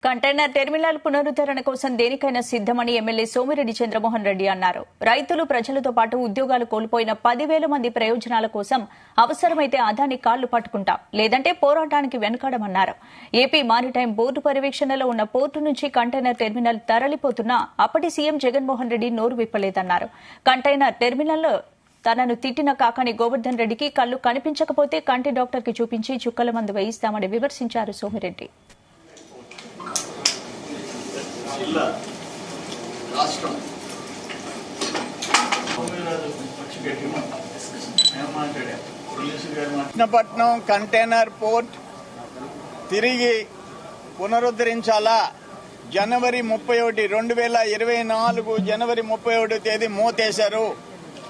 Container terminal పునరుద్ధరణ కోసం దేనికైనా సిద్దమని ఎమ్మెల్యే సోమిరెడ్డి చంద్రమోహన్ రెడ్డి అన్నారు. రైతులు, ప్రజలతో పాటు ఉద్యోగాలు కోల్పోయిన 10,000 మంది ప్రయోజనాల కోసం అవసరమైతే అదాని కాళ్లు పట్టుకుంటాం, లేదంటే పోరాటానికి వెనకాడమన్నారు. ఏపీ మారిటైమ్ బోర్డు పర్యవేక్షణలో ఉన్న పోర్టు నుంచి కంటైనర్ టెర్మినల్ తరలిపోతున్నా అప్పటి సీఎం జగన్మోహన్ రెడ్డి నోరు విప్పలేదన్నారు. కంటైనర్ టెర్మినల్లో తనను తిట్టిన కాకాని గోవర్ధన్ రెడ్డికి కళ్లు కనిపించకపోతే కంటి డాక్టర్కి చూపించి చుక్కల మందు వేయిస్తామని విమర్శించారు సోమిరెడ్డి. కృష్ణపట్నం కంటైనర్ పోర్ట్ తిరిగి పునరుద్ధరించాలా? జనవరి 31, 2024 జనవరి 31 తేదీ మూతేశారు.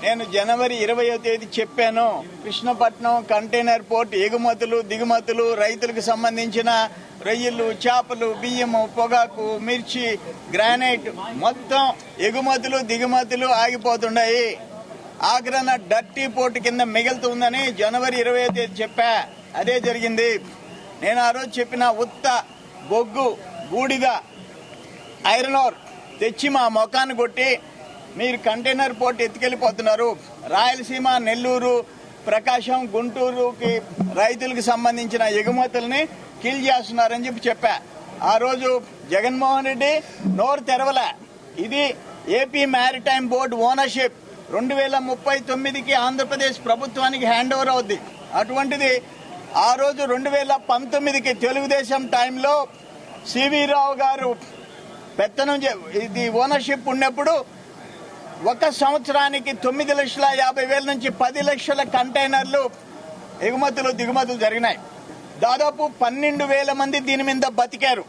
నేను జనవరి 20వ తేదీ చెప్పాను, కృష్ణపట్నం కంటైనర్ పోర్ట్ ఎగుమతులు, దిగుమతులు, రైతులకు సంబంధించిన రొయ్యలు, చేపలు, బియ్యము, పొగాకు, మిర్చి, గ్రానైట్ మొత్తం ఎగుమతులు, దిగుమతులు ఆగిపోతున్నాయి. ఆఖరణ డర్టీ పోర్ట్ కింద మిగులుతుందని జనవరి 20వ తేదీ చెప్పా. అదే జరిగింది. నేను ఆ రోజు చెప్పిన ఉత్త బొగ్గు, బూడిద, ఐరన్ ఓర్ తెచ్చి మా మొఖాన్ని కొట్టి మీరు కంటైనర్ పోర్ట్ ఎత్తుకెళ్లిపోతున్నారు, రాయలసీమ, నెల్లూరు, ప్రకాశం, గుంటూరుకి రైతులకు సంబంధించిన ఎగుమతుల్ని కిల్ చేస్తున్నారని చెప్పా. ఆ రోజు జగన్మోహన్ రెడ్డి నోరు తెరవలే. ఇది ఏపీ మ్యారిటైమ్ బోర్డు ఓనర్షిప్ 2039కి ఆంధ్రప్రదేశ్ ప్రభుత్వానికి హ్యాండ్ ఓవర్ అవుద్ది. అటువంటిది ఆ రోజు 2019కి తెలుగుదేశం టైంలో సివి రావు గారు పెత్తనం ఇది ఓనర్షిప్ ఉన్నప్పుడు 1 సంవత్సరానికి 9,50,000 నుంచి 10 లక్షల కంటైనర్లు ఎగుమతులు, దిగుమతులు జరిగినాయి. దాదాపు 12,000 మంది దీని మీద బతికారు.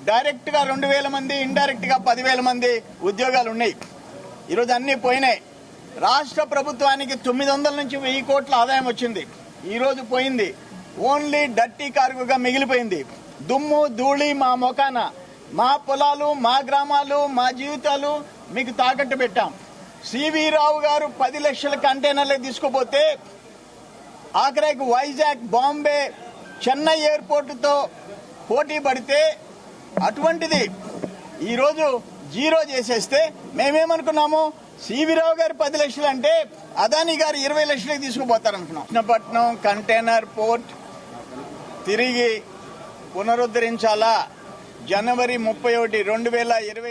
డైరెక్ట్ గా 2,000 మంది, ఇండైరెక్ట్ గా 10,000 మంది ఉద్యోగాలు ఉన్నాయి. ఈరోజు అన్ని పోయినాయి. రాష్ట్ర ప్రభుత్వానికి 900 నుంచి 1,000 కోట్ల ఆదాయం వచ్చింది. ఈ రోజు పోయింది. ఓన్లీ డర్టీ కార్గోగా మిగిలిపోయింది. దుమ్ము, ధూళి మా మొఖాన. మా పొలాలు, మా గ్రామాలు, మా జీవితాలు మీకు తాకట్టు పెట్టాం. సివి రావు గారు 10 లక్షల కంటైనర్లు తీసుకుపోతే ఆఖరికి వైజాగ్, బాంబే, చెన్నై ఎయిర్పోర్టుతో పోటీ పడితే అటువంటిది ఈరోజు జీరో చేసేస్తే మేమేమనుకున్నాము, సివి రావు గారు 10 లక్షలు అంటే అదాని గారు 20 లక్షలకు తీసుకుపోతారనుకున్నాం. కృష్ణపట్నం కంటైనర్ పోర్ట్ తిరిగి పునరుద్ధరించాలా? జనవరి 31, 2024